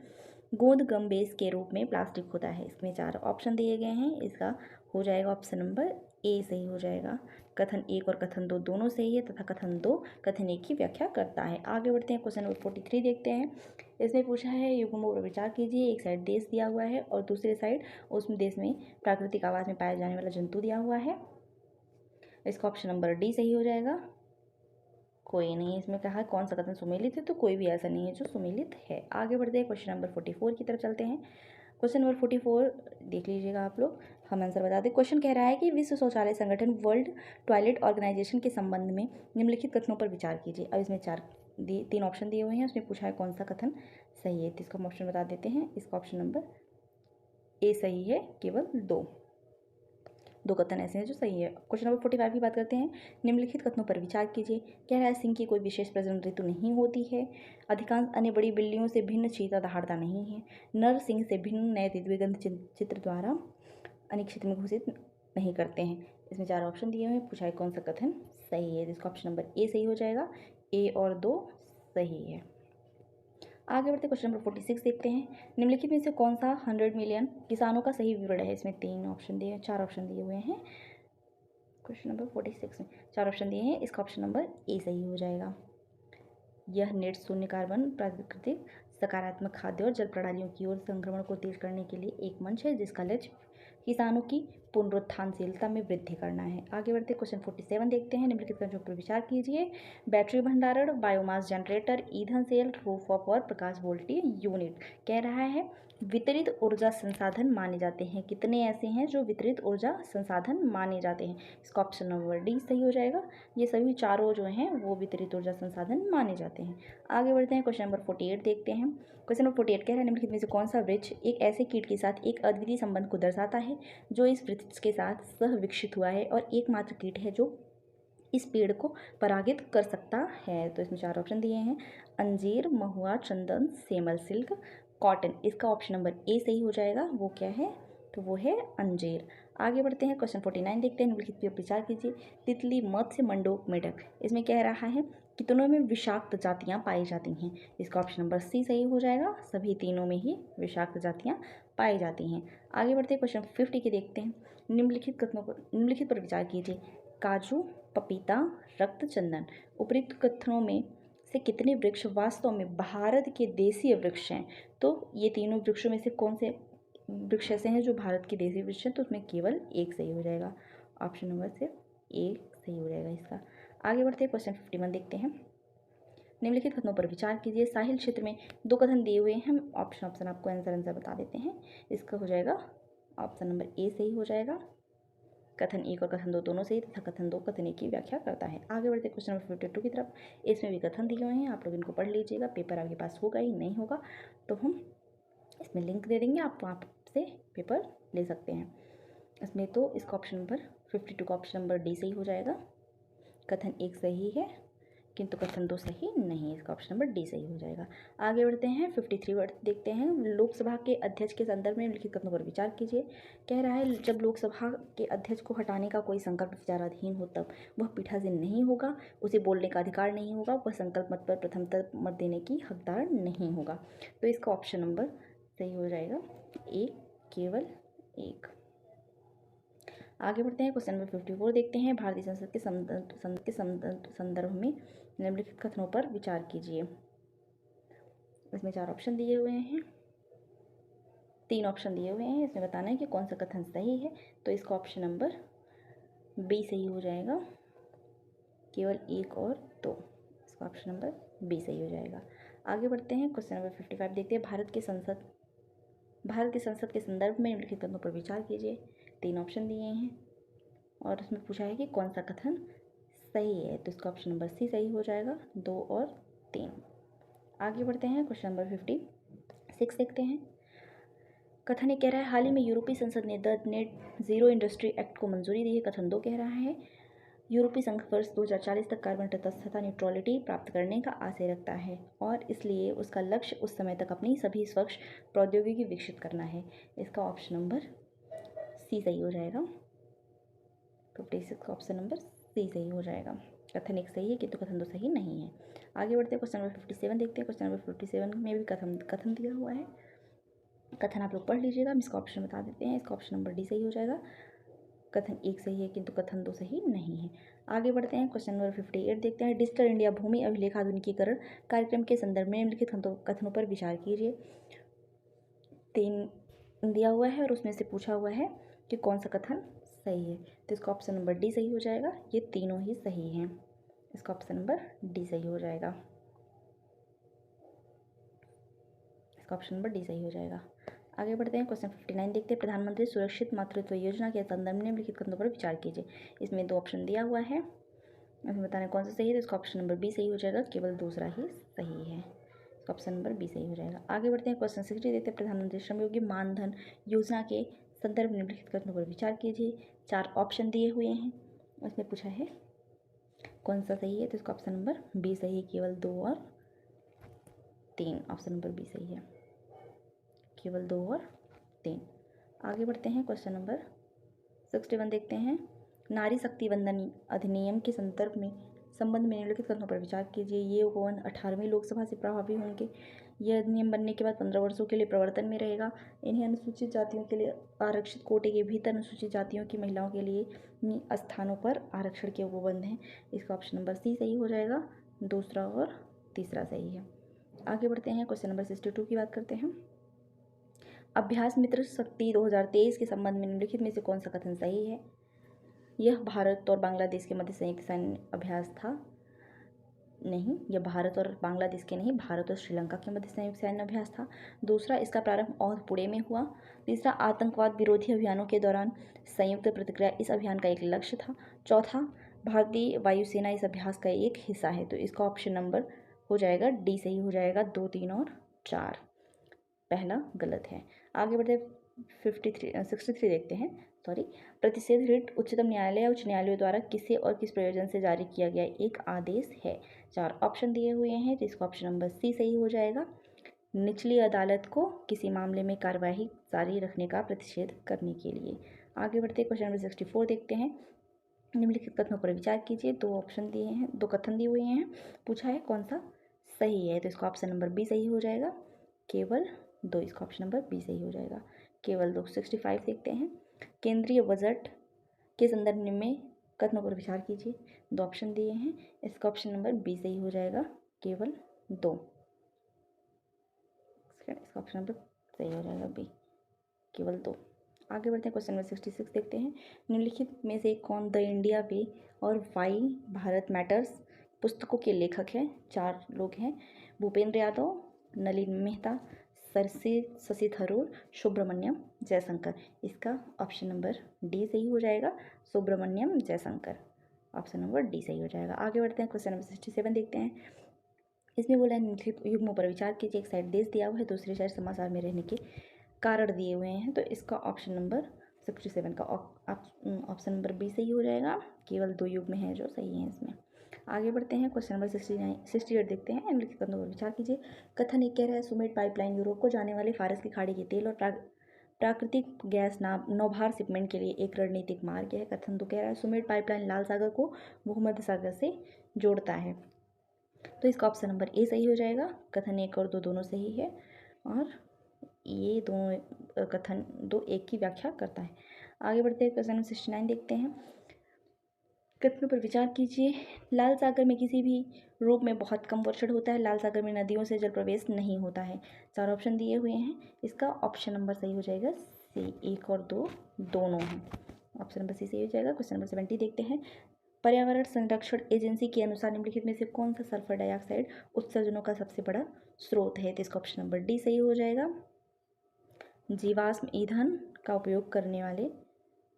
गोंद गम बेस के रूप में प्लास्टिक होता है। इसमें 4 ऑप्शन दिए गए हैं, इसका हो जाएगा ऑप्शन नंबर ए सही हो जाएगा। कथन 1 और कथन 2 दोनों सही है तथा कथन 2 कथन 1 की व्याख्या करता है। आगे बढ़ते हैं, क्वेश्चन नंबर 43 देखते हैं। इसमें पूछा है युग्मों पर विचार कीजिए। एक साइड देश दिया हुआ है और दूसरे साइड उसमें देश में प्राकृतिक आवास में पाया जाने वाला जंतु दिया हुआ है। इसका ऑप्शन नंबर डी सही हो जाएगा, कोई नहीं। इसमें कहा कौन सा कथन सुमेलित है, तो कोई भी ऐसा नहीं है जो सुमेलित है। आगे बढ़ते हैं क्वेश्चन नंबर 44 की तरफ चलते हैं। क्वेश्चन नंबर 44 देख लीजिएगा आप लोग, हम आंसर बता दें। क्वेश्चन कह रहा है कि विश्व शौचालय संगठन वर्ल्ड टॉयलेट ऑर्गेनाइजेशन के संबंध में निम्नलिखित कथनों पर विचार कीजिए। अब इसमें तीन ऑप्शन दिए हुए हैं, उसमें पूछा है कौन सा कथन सही है, तो इसका हम ऑप्शन बता देते हैं। इसका ऑप्शन नंबर ए सही है, केवल दो कथन ऐसे हैं जो सही है। क्वेश्चन नंबर 45 की बात करते हैं। निम्नलिखित कथनों पर विचार कीजिए। कह रहा है सिंह की कोई विशेष प्रजनन ऋतु नहीं होती है। अधिकांश अन्य बड़ी बिल्लियों से भिन्न चीता दहाड़ता नहीं है। नर सिंह से भिन्न नए द्विगंध चित्र द्वारा अनेक क्षेत्र में घोषित नहीं करते हैं। इसमें चार ऑप्शन दिए हुए हैं, पूछा है कौन सा कथन सही है, जिसका ऑप्शन नंबर ए सही हो जाएगा। ए और 2 सही है। आगे बढ़ते क्वेश्चन नंबर 46 देखते हैं। निम्नलिखित में से कौन सा 100 मिलियन किसानों का सही विवरण है। इसमें चार ऑप्शन दिए हुए हैं। क्वेश्चन नंबर 46 में 4 ऑप्शन दिए हैं, इसका ऑप्शन नंबर ए सही हो जाएगा। यह नेट शून्य कार्बन प्राकृतिक सकारात्मक खाद्य और जल प्रणालियों की ओर संक्रमण को तेज करने के लिए एक मंच है, जिसका लक्ष्य किसानों की पुनरुत्थानशीलता में वृद्धि करना है। आगे बढ़ते क्वेश्चन 47 देखते हैं। निम्नलिखित कथनों पर विचार कीजिए। बैटरी भंडारण, बायोमास जनरेटर, ईंधन सेल, रूफटॉप और प्रकाश वोल्टेज यूनिट। कह रहा है वितरित ऊर्जा संसाधन माने जाते हैं। कितने ऐसे हैं जो वितरित ऊर्जा संसाधन माने जाते हैं, इसका ऑप्शन नंबर डी सही हो जाएगा। ये सभी चारों जो हैं वो वितरित ऊर्जा संसाधन माने जाते हैं। आगे बढ़ते हैं क्वेश्चन नंबर 48 देखते हैं। क्वेश्चन नंबर 48 कह रहा है निम्नलिखित में से कौन सा वृक्ष एक ऐसे कीट के साथ एक अद्वितीय संबंध को दर्शाता है जो इस वृक्ष के साथ सह विकसित हुआ है और एकमात्र कीट है जो इस पेड़ को परागित कर सकता है। तो इसमें चार ऑप्शन दिए हैं, अंजीर, महुआ, चंदन, सेमल सिल्क, कॉटन। इसका ऑप्शन नंबर ए सही हो जाएगा। वो क्या है, तो वो है अंजीर। आगे बढ़ते हैं क्वेश्चन 49 देखते हैं। निम्नलिखित पर विचार कीजिए। तितली, मत्स्य, मंडूक, मेढक। इसमें कह रहा है कितनों में विषाक्त जातियाँ पाई जाती हैं, इसका ऑप्शन नंबर सी सही हो जाएगा। सभी तीनों में ही विषाक्त जातियाँ पाई जाती हैं। आगे बढ़ते हैं क्वेश्चन 50 के देखते हैं। निम्नलिखित पर विचार कीजिए। काजू, पपीता, रक्त चंदन। उपयुक्त कथनों में से कितने वृक्ष वास्तव में भारत के देशीय वृक्ष हैं। तो ये तीनों वृक्षों में से कौन से वृक्ष ऐसे हैं जो भारत के देशीय वृक्ष हैं, तो उसमें केवल एक सही हो जाएगा। ऑप्शन नंबर सिर्फ एक सही हो जाएगा इसका। आगे बढ़ते हैं क्वेश्चन 51 देखते हैं। निम्नलिखित कथनों पर विचार कीजिए। साहिल क्षेत्र में दो कथन दिए हुए हैं, हम ऑप्शन आपको आंसर बता देते हैं। इसका हो जाएगा ऑप्शन नंबर ए सही हो जाएगा। कथन 1 और कथन 2 दोनों सही तथा कथन 2 कथन 1 की व्याख्या करता है। आगे बढ़ते क्वेश्चन नंबर 52 की तरफ। इसमें भी कथन दिए हुए हैं, आप लोग इनको पढ़ लीजिएगा। पेपर आपके पास होगा ही नहीं होगा तो हम इसमें लिंक दे देंगे, आप वहाँ से पेपर ले सकते हैं। इसमें तो इसका ऑप्शन नंबर 52 का ऑप्शन नंबर डी सही हो जाएगा। कथन 1 सही है किंतु कथन 2 सही नहीं है, इसका ऑप्शन नंबर डी सही हो जाएगा। आगे बढ़ते हैं 53 वर्ड देखते हैं। लोकसभा के अध्यक्ष के संदर्भ में लिखित कथनों पर विचार कीजिए। कह रहा है जब लोकसभा के अध्यक्ष को हटाने का कोई संकल्प विचाराधीन हो तब वह पीठासीन नहीं होगा, उसे बोलने का अधिकार नहीं होगा, वह संकल्प मत पर प्रथमतः मत देने की हकदार नहीं होगा। तो इसका ऑप्शन नंबर सही हो जाएगा एक, केवल एक। आगे बढ़ते हैं क्वेश्चन नंबर 54 देखते हैं। भारतीय संसद के संदर्भ में निम्नलिखित कथनों पर विचार कीजिए। इसमें चार ऑप्शन दिए हुए हैं, तीन ऑप्शन दिए हुए हैं। इसमें बताना है कि कौन सा कथन सही है, तो इसका ऑप्शन नंबर बी सही हो जाएगा। केवल 1 और 2, इसका ऑप्शन नंबर बी सही हो जाएगा। आगे बढ़ते हैं क्वेश्चन नंबर 55 देखते हैं। भारत की संसद के संदर्भ में निम्नलिखित कथनों पर विचार कीजिए। तीन ऑप्शन दिए हैं और उसमें पूछा है कि कौन सा कथन सही है, तो इसका ऑप्शन नंबर सी सही हो जाएगा। 2 और 3। आगे बढ़ते हैं क्वेश्चन नंबर 56 देखते हैं। कथन एक कह रहा है हाल ही में यूरोपीय संसद ने the net zero industry act को मंजूरी दी है। कथन 2 कह रहा है यूरोपीय संघ वर्ष 2040 तक कार्बन तटस्थता न्यूट्रलिटी प्राप्त करने का आशय रखता है और इसलिए उसका लक्ष्य उस समय तक अपनी सभी स्वच्छ प्रौद्योगिकी विकसित करना है। इसका ऑप्शन नंबर सी सही हो जाएगा। 56 का ऑप्शन नंबर सी सही हो जाएगा। कथन 1 सही है किंतु कथन 2 सही नहीं है। आगे बढ़ते हैं क्वेश्चन नंबर 57 देखते हैं। क्वेश्चन नंबर 57 में भी कथन दिया हुआ है। कथन आप लोग पढ़ लीजिएगा, हम इसका ऑप्शन बता देते हैं। इसका ऑप्शन नंबर डी सही हो जाएगा। कथन 1 सही है किंतु कथन 2 सही नहीं है। आगे बढ़ते हैं क्वेश्चन नंबर 58 देखते हैं। डिजिटल इंडिया भूमि अभिलेख आधुनिकीकरण कार्यक्रम के संदर्भ में निम्नलिखित कथनों पर विचार कीजिए। 3 दिया हुआ है और उसमें से पूछा हुआ है कि कौन सा कथन सही है, तो इसका ऑप्शन नंबर डी सही हो जाएगा। ये तीनों ही सही हैं। इसका ऑप्शन नंबर डी सही हो जाएगा। इसका ऑप्शन नंबर डी सही हो जाएगा। आगे बढ़ते हैं, क्वेश्चन 59 देखते हैं। प्रधानमंत्री सुरक्षित मातृत्व योजना के संदर्भ में निम्नलिखित कथनों पर विचार कीजिए। इसमें 2 ऑप्शन दिया हुआ है, इसमें बताने कौन सा सही है। तो इसका ऑप्शन नंबर बी सही हो जाएगा, केवल दूसरा ही सही है। इसका ऑप्शन नंबर बी सही हो जाएगा। आगे बढ़ते हैं, क्वेश्चन 60 देखते हैं। प्रधानमंत्री श्रमयोगी मानधन योजना के संदर्भ में निम्नलिखित कथनों पर विचार कीजिए। 4 ऑप्शन दिए हुए हैं, उसमें पूछा है कौन सा सही है। तो इसका ऑप्शन नंबर बी सही है, केवल 2 और 3। ऑप्शन नंबर बी सही है, केवल 2 और 3। आगे बढ़ते हैं, क्वेश्चन नंबर 61 देखते हैं। नारी शक्ति वंदन अधिनियम के संदर्भ में निम्नलिखित कथनों पर विचार कीजिए। ये उपवन 18वीं लोकसभा से प्रभावी होंगे। यह अधिनियम बनने के बाद 15 वर्षों के लिए प्रवर्तन में रहेगा। इन्हें अनुसूचित जातियों के लिए आरक्षित कोटे के भीतर अनुसूचित जातियों की महिलाओं के लिए स्थानों पर आरक्षण के उपबंध हैं। इसका ऑप्शन नंबर सी सही हो जाएगा, दूसरा और तीसरा सही है। आगे बढ़ते हैं, क्वेश्चन नंबर 62 की बात करते हैं। अभ्यास मित्र शक्ति 2023 के संबंध में निम्नलिखित में से कौन सा कथन सही है। यह भारत और बांग्लादेश के मध्य संयुक्त सैन्य अभ्यास था। नहीं, यह भारत और बांग्लादेश के नहीं, भारत और श्रीलंका के मध्य संयुक्त सैन्य अभ्यास था। दूसरा, इसका प्रारंभ औध पुणे में हुआ। तीसरा, आतंकवाद विरोधी अभियानों के दौरान संयुक्त प्रतिक्रिया इस अभियान का एक लक्ष्य था। चौथा, भारतीय वायुसेना इस अभ्यास का एक हिस्सा है। तो इसका ऑप्शन नंबर हो जाएगा डी सही हो जाएगा, 2, 3 और 4। पहला गलत है। आगे बढ़ते 63 देखते हैं। प्रतिषेध रिट उच्चतम न्यायालय या उच्च न्यायालयों द्वारा किसे और किस प्रयोजन से जारी किया गया एक आदेश है। 4 ऑप्शन दिए हुए हैं, तो इसका ऑप्शन नंबर सी सही हो जाएगा। निचली अदालत को किसी मामले में कार्यवाही जारी रखने का प्रतिषेध करने के लिए। आगे बढ़ते क्वेश्चन नंबर 64 देखते हैं। निम्नलिखित कथनों पर विचार कीजिए। 2 ऑप्शन दिए हैं, 2 कथन दिए हुए हैं, पूछा है कौन सा सही है। तो इसका ऑप्शन नंबर बी सही हो जाएगा, केवल 2। इसका ऑप्शन नंबर बी सही हो जाएगा, केवल 2। 65 देखते हैं। केंद्रीय बजट के संदर्भ में कथनों पर विचार कीजिए। 2 ऑप्शन दिए हैं, इसका ऑप्शन नंबर बी सही हो जाएगा, केवल 2। इसका ऑप्शन नंबर सही हो जाएगा बी, केवल 2। आगे बढ़ते हैं, क्वेश्चन नंबर 66 देखते हैं। निम्नलिखित में से कौन द इंडिया वे और वाई भारत मैटर्स पुस्तकों के लेखक हैं। 4 लोग हैं, भूपेंद्र यादव, नलिन मेहता, शशि थरूर, सुब्रमण्यम जयशंकर। इसका ऑप्शन नंबर डी सही हो जाएगा, Subrahmanyam Jaishankar. Option number D सही हो जाएगा। आगे बढ़ते हैं, क्वेश्चन नंबर 67 देखते हैं। इसमें बोला है निम्नलिखित युग्मों पर विचार कीजिए। एक साइड देश दिया हुआ है, दूसरी साइड समाचार में रहने के कारण दिए हुए हैं। तो इसका ऑप्शन नंबर 67 का ऑप्शन नंबर बी सही हो जाएगा, केवल 2 युग्म हैं जो सही हैं इसमें। आगे बढ़ते हैं, क्वेश्चन नंबर 68 देखते हैं। निम्नलिखित कथनों पर विचार कीजिए। कथन एक कह रहा है सुमेट पाइपलाइन यूरोप को जाने वाले फारस की खाड़ी के तेल और प्राकृतिक गैस नौभार शिपमेंट के लिए एक रणनीतिक मार्ग है। कथन 2 कह रहा है सुमेट पाइपलाइन लाल सागर को भूमध्य सागर से जोड़ता है। तो इसका ऑप्शन नंबर ए सही हो जाएगा। कथन 1 और 2 दोनों सही है, और ये दोनों कथन 2 एक की व्याख्या करता है। आगे बढ़ते हैं, क्वेश्चन नंबर 69 देखते हैं। कथनों पर विचार कीजिए। लाल सागर में किसी भी रूप में बहुत कम वर्षण होता है। लाल सागर में नदियों से जल प्रवेश नहीं होता है। 4 ऑप्शन दिए हुए हैं, इसका ऑप्शन नंबर सही हो जाएगा सी, 1 और 2 दोनों हैं। ऑप्शन नंबर सी सही हो जाएगा। क्वेश्चन नंबर 70 देखते हैं। पर्यावरण संरक्षण एजेंसी के अनुसार निम्नलिखित में से कौन सा सल्फर डाइऑक्साइड उत्सर्जनों का सबसे बड़ा स्रोत है। तो इसका ऑप्शन नंबर डी सही हो जाएगा। जीवाश्म ईंधन का उपयोग करने वाले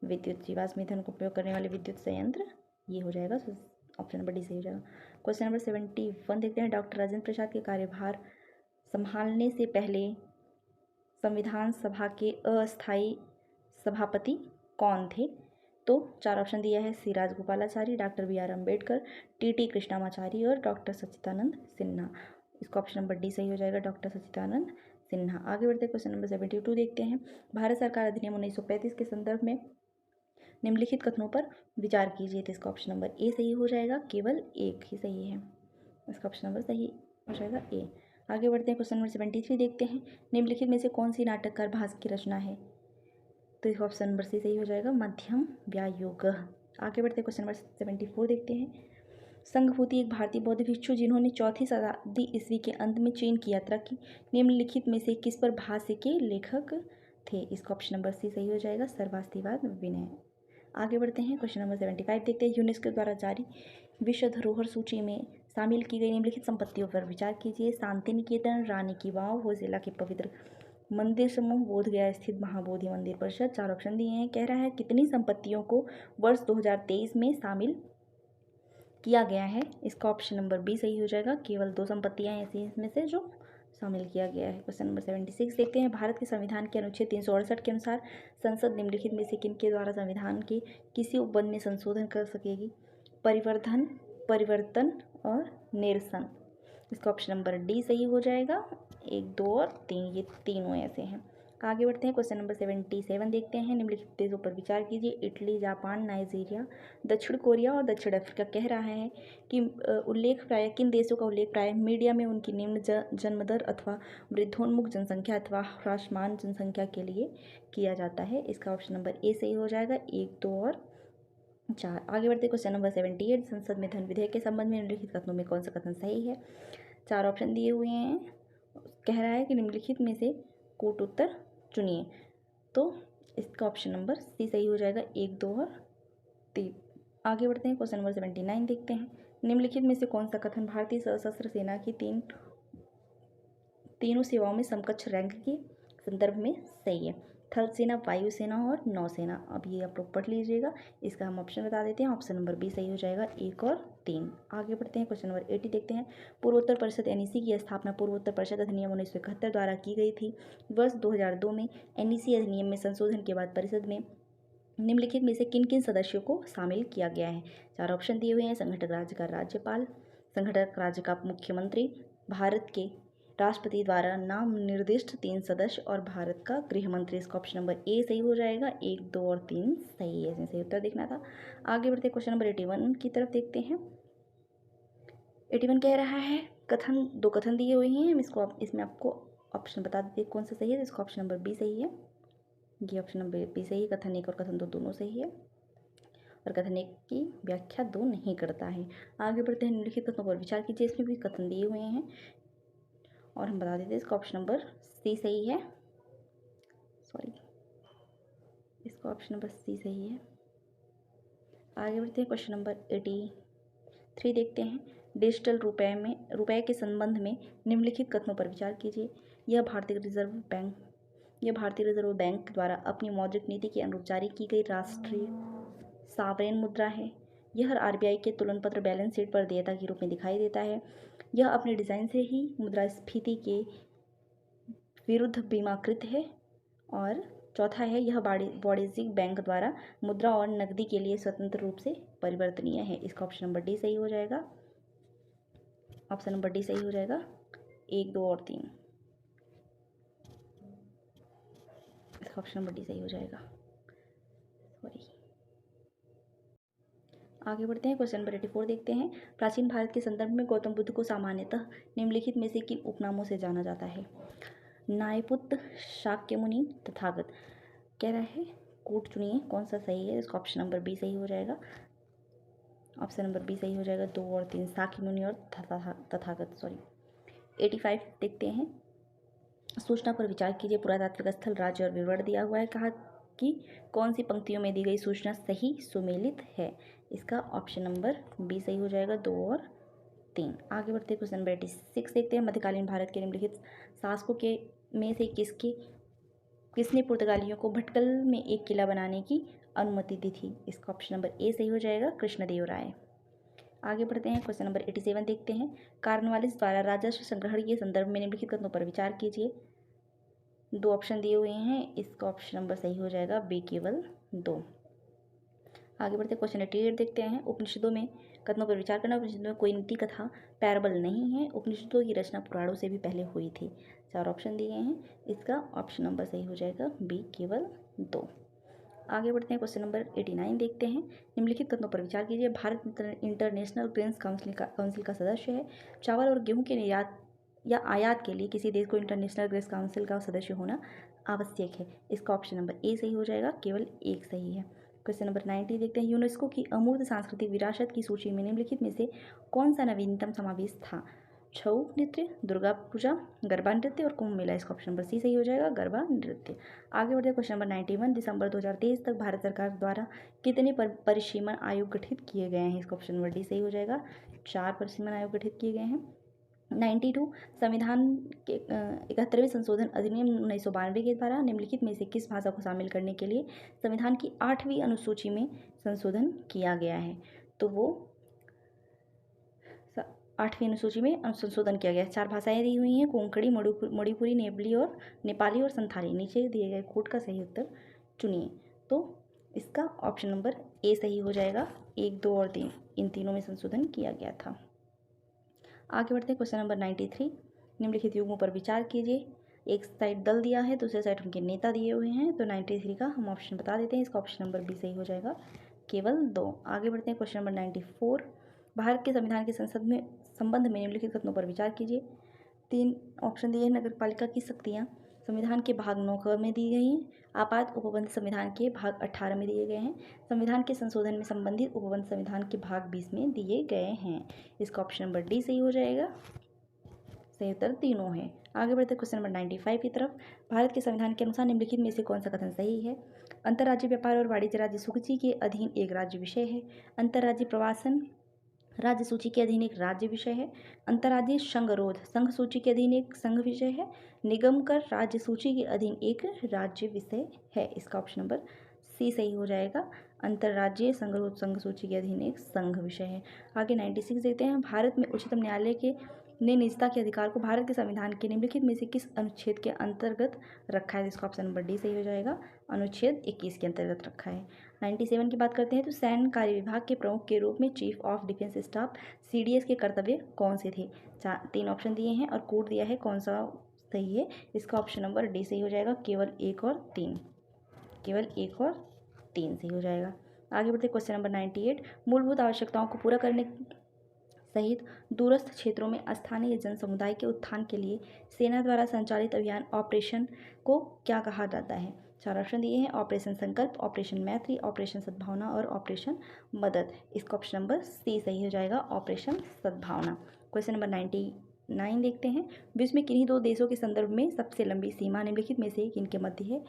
जीवाश्म ईंधन का उपयोग करने वाले विद्युत संयंत्र, ये हो जाएगा। ऑप्शन नंबर डी सही हो जाएगा। क्वेश्चन नंबर 71 देखते हैं। डॉक्टर राजेंद्र प्रसाद के कार्यभार संभालने से पहले संविधान सभा के अस्थायी सभापति कौन थे। तो 4 ऑप्शन दिया है, C Rajagopalachari, doctor B R Ambedkar, T Krishnamachari और डॉक्टर सच्चिदानंद सिन्हा। इसका ऑप्शन नंबर डी सही हो जाएगा, डॉक्टर सच्चिदानंद सिन्हा। आगे बढ़ते क्वेश्चन नंबर 72 देखते हैं। भारत सरकार अधिनियम 1935 के संदर्भ में निम्नलिखित कथनों पर विचार कीजिए। तो इसका ऑप्शन नंबर ए सही हो जाएगा, केवल 1 ही सही है। इसका ऑप्शन नंबर सही हो जाएगा ए। आगे बढ़ते हैं, क्वेश्चन नंबर 73 देखते हैं। निम्नलिखित में से कौन सी नाटककार भास की रचना है। तो इसका ऑप्शन नंबर सी सही हो जाएगा, मध्यम व्यायोग। आगे बढ़ते क्वेश्चन नंबर 74 देखते हैं। संघभूति एक भारतीय बौद्ध भिक्षु जिन्होंने 4वीं शताब्दी ईस्वी के अंत में चीन की यात्रा की, निम्नलिखित में से किस पर भाष्य के लेखक थे। इसका ऑप्शन नंबर सी सही हो जाएगा, सर्वास्तिवाद विनय। आगे बढ़ते हैं, क्वेश्चन नंबर 75 देखते हैं। यूनेस्को द्वारा जारी विश्व धरोहर सूची में शामिल की गई निम्नलिखित संपत्तियों पर विचार कीजिए। शांति निकेतन, रानी की वाव, होयसला के पवित्र मंदिर समूह, बोधगया स्थित महाबोधि मंदिर परिषद। 4 ऑप्शन दिए हैं। कह रहा है कितनी संपत्तियों को वर्ष 2023 में शामिल किया गया है। इसका ऑप्शन नंबर बी सही हो जाएगा। केवल 2 संपत्तियां ऐसी हैं इसमें से जो शामिल किया गया है। क्वेश्चन नंबर 76 देखते हैं। भारत के संविधान के अनुच्छेद 368 के अनुसार संसद निम्नलिखित में से किनके द्वारा संविधान के किसी उपबंध में संशोधन कर सकेगी? परिवर्धन, परिवर्तन और निरसन। इसका ऑप्शन नंबर डी सही हो जाएगा। 1, 2 और 3, ये तीनों ऐसे हैं। आगे बढ़ते हैं। क्वेश्चन नंबर 77 देखते हैं। निम्नलिखित देशों पर विचार कीजिए। इटली, जापान, नाइजीरिया, दक्षिण कोरिया और दक्षिण अफ्रीका। कह रहा है कि उल्लेख प्राय किन देशों का उल्लेख प्राय मीडिया में उनकी निम्न जन्म दर अथवा वृद्धोन्मुख जनसंख्या अथवा ह्रासमान जनसंख्या के लिए किया जाता है। इसका ऑप्शन नंबर ए सही हो जाएगा। 1, 2 और 4। आगे बढ़ते क्वेश्चन नंबर 78। संसद में धन विधेयक के संबंध में निम्नलिखित कथनों में कौन सा कथन सही है? 4 ऑप्शन दिए हुए हैं। कह रहा है कि निम्नलिखित में से कूट उत्तर चुनिए, तो इसका ऑप्शन नंबर सी सही हो जाएगा। 1, 2 और 3। आगे बढ़ते हैं। क्वेश्चन नंबर 79 देखते हैं। निम्नलिखित में से कौन सा कथन भारतीय सशस्त्र सेना की तीनों सेवाओं में समकक्ष रैंक के संदर्भ में सही है? थल सेना, वायुसेना और नौसेना। अब ये आप लोग पढ़ लीजिएगा। इसका हम ऑप्शन बता देते हैं। ऑप्शन नंबर बी सही हो जाएगा। 1 और 3। आगे बढ़ते हैं। क्वेश्चन नंबर 80 देखते हैं। पूर्वोत्तर परिषद NEC की स्थापना पूर्वोत्तर परिषद अधिनियम 1971 द्वारा की गई थी। वर्ष 2002 में NEC अधिनियम में संशोधन के बाद परिषद में निम्नलिखित में से किन किन सदस्यों को शामिल किया गया है? 4 ऑप्शन दिए हुए हैं। संघटक राज्य का राज्यपाल, संघटक राज्य का मुख्यमंत्री, भारत के राष्ट्रपति द्वारा नाम निर्दिष्ट 3 सदस्य और भारत का गृह मंत्री। इसका ऑप्शन नंबर ए सही हो जाएगा। 1, 2 और 3 सही है। इसमें सही उत्तर देखना था। आगे बढ़ते क्वेश्चन नंबर 81 की तरफ देखते हैं। 81 कह रहा है कथन, 2 कथन दिए हुए हैं। इसमें आपको ऑप्शन बता देते कौन सा सही है। इसका ऑप्शन नंबर बी सही है। ये ऑप्शन नंबर बी सही है। कथन 1 और कथन 2 दोनों सही है और कथन 1 की व्याख्या 2 नहीं करता है। आगे बढ़ते हैं। निम्नलिखित कथनों पर विचार कीजिए। इसमें भी कथन दिए हुए हैं और हम बता देते हैं इसका ऑप्शन नंबर सी सही है। इसका ऑप्शन नंबर सी सही है। आगे बढ़ते हैं। क्वेश्चन नंबर 83 देखते हैं। डिजिटल रुपए के संबंध में निम्नलिखित कथनों पर विचार कीजिए। यह भारतीय रिजर्व बैंक द्वारा अपनी मौद्रिक नीति के अनुरूप जारी की गई राष्ट्रीय सावरेन मुद्रा है। यह RBI के तुलन पत्र बैलेंस शीट पर देयता के रूप में दिखाई देता है। यह अपने डिज़ाइन से ही मुद्रास्फीति के विरुद्ध बीमाकृत है। और चौथा है, यह वाणिज्यिक बैंक द्वारा मुद्रा और नकदी के लिए स्वतंत्र रूप से परिवर्तनीय है। इसका ऑप्शन नंबर डी सही हो जाएगा। ऑप्शन नंबर डी सही हो जाएगा। 1, 2 और 3। इसका ऑप्शन नंबर डी सही हो जाएगा। आगे बढ़ते हैं। क्वेश्चन नंबर 84 देखते हैं। प्राचीन भारत के संदर्भ में गौतम बुद्ध को सामान्यतः निम्नलिखित में से किन उपनामों से जाना जाता है? नायपुत्र, शाक्यमुनि, तथागत। कह रहा है कूट चुनिए कौन सा सही है। इसका ऑप्शन नंबर बी सही हो जाएगा। ऑप्शन नंबर बी सही हो जाएगा। 2 और 3 शाक्यमुनि और तथागत। 85 देखते हैं। सूचना पर विचार कीजिए। पुरातात्विक स्थल, राज्य और विवरण दिया हुआ है। कहा कि कौन सी पंक्तियों में दी गई सूचना सही सुमेलित है? इसका ऑप्शन नंबर बी सही हो जाएगा। 2 और 3। आगे बढ़ते क्वेश्चन नंबर 86 देखते हैं। मध्यकालीन भारत के निम्नलिखित शासकों के में से किसने पुर्तगालियों को भटकल में एक किला बनाने की अनुमति दी थी? इसका ऑप्शन नंबर ए सही हो जाएगा। कृष्णदेवराय। आगे बढ़ते हैं। क्वेश्चन नंबर 87 देखते हैं। कार्नवालिस द्वारा राजस्व संग्रहण के संदर्भ में निम्नलिखित कथनों पर विचार कीजिए। 2 ऑप्शन दिए हुए हैं। इसका ऑप्शन नंबर सही हो जाएगा बी, केवल 2। आगे बढ़ते क्वेश्चन 88 देखते हैं। उपनिषदों में कथनों पर विचार करना। उपनिषदों में कोई नीति कथा पैराबल नहीं है। उपनिषदों की रचना पुराणों से भी पहले हुई थी। 4 ऑप्शन दिए हैं। इसका ऑप्शन नंबर सही हो जाएगा बी, केवल 2। आगे बढ़ते हैं। क्वेश्चन नंबर 89 देखते हैं। निम्नलिखित कथनों पर विचार कीजिए। भारत इंटरनेशनल ग्रेन्स काउंसिल का सदस्य है। चावल और गेहूं के निर्यात या आयात के लिए किसी देश को इंटरनेशनल ग्रेन्स काउंसिल का सदस्य होना आवश्यक है। इसका ऑप्शन नंबर ए सही हो जाएगा। केवल 1 सही है। क्वेश्चन नंबर 90 देखते हैं। यूनेस्को की अमूर्त सांस्कृतिक विरासत की सूची में निम्नलिखित में से कौन सा नवीनतम समावेश था? छऊ नृत्य, दुर्गा पूजा, गरबा नृत्य और कुंभ मेला। इसका ऑप्शन नंबर सी सही हो जाएगा, गरबा नृत्य। आगे बढ़ते हैं क्वेश्चन नंबर 91। दिसंबर 2023 तक भारत सरकार द्वारा कितने परिसीमन आयोग गठित किए गए हैं? इसका ऑप्शन नंबर डी सही हो जाएगा, 4 परिसीमन आयोग गठित किए गए हैं। 92 संविधान के 71वें संशोधन अधिनियम 1992 के द्वारा निम्नलिखित में से किस भाषा को शामिल करने के लिए संविधान की 8वीं अनुसूची में संशोधन किया गया है? तो वो 8वीं अनुसूची में संशोधन किया गया है। 4 भाषाएं दी हुई हैं, कोंकणी, मणिपुरी, नेपाली और संथाली। नीचे दिए गए कोड का सही उत्तर चुनिए। तो इसका ऑप्शन नंबर ए सही हो जाएगा। 1, 2 और 3 इन तीनों में संशोधन किया गया था। आगे बढ़ते हैं क्वेश्चन नंबर 93। निम्नलिखित युग्मों पर विचार कीजिए। एक साइड दल दिया है, दूसरे साइड उनके नेता दिए हुए हैं। तो 93 का हम ऑप्शन बता देते हैं। इसका ऑप्शन नंबर बी सही हो जाएगा, केवल 2। आगे बढ़ते हैं क्वेश्चन नंबर 94। भारत के संविधान के संबंध में निम्नलिखित कथनों पर विचार कीजिए। 3 ऑप्शन दिए हैं। नगर पालिका की शक्तियाँ संविधान के भाग 9 में दी गई हैं। आपात उपबंध संविधान के भाग 18 में दिए गए हैं। संविधान के संशोधन में संबंधित उपबंध संविधान के भाग 20 में दिए गए हैं। इसका ऑप्शन नंबर डी सही हो जाएगा। सही उत्तर तीनों है। आगे बढ़ते क्वेश्चन नंबर 95 की तरफ। भारत के संविधान के अनुसार निम्नलिखित में से कौन सा कथन सही है? अंतर्राज्यीय व्यापार और वाणिज्य राज्य सूची के अधीन एक राज्य विषय है। अंतर्राज्यीय प्रवासन राज्य सूची के अधीन एक राज्य विषय है। अंतर्राज्यीय संगरोध संघ सूची के अधीन एक संघ विषय है। निगम कर राज्य सूची के अधीन एक राज्य विषय है। इसका ऑप्शन नंबर सी सही हो जाएगा। अंतर्राज्यीय संगरोध संघ सूची के अधीन एक संघ विषय है। आगे 96 देखते हैं। भारत में उच्चतम न्यायालय ने निजता के अधिकार को भारत के संविधान के निम्नलिखित में से किस अनुच्छेद के अंतर्गत रखा है? इसका ऑप्शन नंबर डी सही हो जाएगा, अनुच्छेद 21 के अंतर्गत रखा है। 97 की बात करते हैं तो सैन्य कार्य विभाग के प्रमुख के रूप में chief of defence staff CDS के कर्तव्य कौन से थे? 3 ऑप्शन दिए हैं और कोड दिया है, कौन सा सही है? इसका ऑप्शन नंबर डी सही हो जाएगा, केवल 1 और 3। केवल 1 और 3 सही हो जाएगा। आगे बढ़ते क्वेश्चन नंबर 98। मूलभूत आवश्यकताओं को पूरा करने सहित दूरस्थ क्षेत्रों में स्थानीय जन समुदाय के उत्थान के लिए सेना द्वारा संचालित अभियान ऑपरेशन को क्या कहा जाता है? 4 ऑप्शन दिए हैं। ऑपरेशन संकल्प, ऑपरेशन मैत्री, ऑपरेशन सद्भावना और ऑपरेशन मदद। इसका ऑप्शन नंबर सी सही हो जाएगा, ऑपरेशन सद्भावना। क्वेश्चन नंबर 99 देखते हैं। विश्व में किन्हीं 2 देशों के संदर्भ में सबसे लंबी सीमा निम्नलिखित में से किनके मध्य है?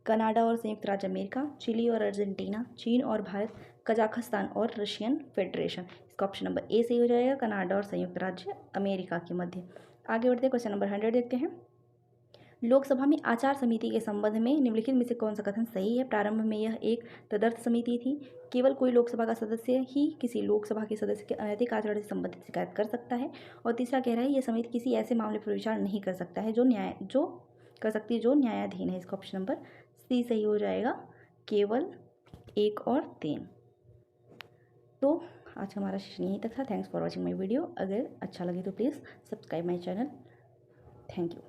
कनाडा और संयुक्त राज्य अमेरिका, चिली और अर्जेंटीना, चीन और भारत, कजाकिस्तान और रशियन फेडरेशन। इसका ऑप्शन नंबर ए सही हो जाएगा, कनाडा और संयुक्त राज्य अमेरिका के मध्य। आगे बढ़ते क्वेश्चन नंबर 100 देखते हैं। लोकसभा में आचार समिति के संबंध में निम्नलिखित में से कौन सा कथन सही है? प्रारंभ में यह एक तदर्थ समिति थी। केवल कोई लोकसभा का सदस्य ही किसी लोकसभा के सदस्य के अनैतिक आचरण से संबंधित शिकायत कर सकता है। और तीसरा कह रहा है यह समिति किसी ऐसे मामले पर विचार नहीं कर सकता है जो न्यायाधीन है। इसका ऑप्शन नंबर सी सही हो जाएगा, केवल 1 और 3। तो आज हमारा सेशन यहीं तक था। Thanks for watching my video. अगर अच्छा लगे तो please subscribe my channel. Thank you.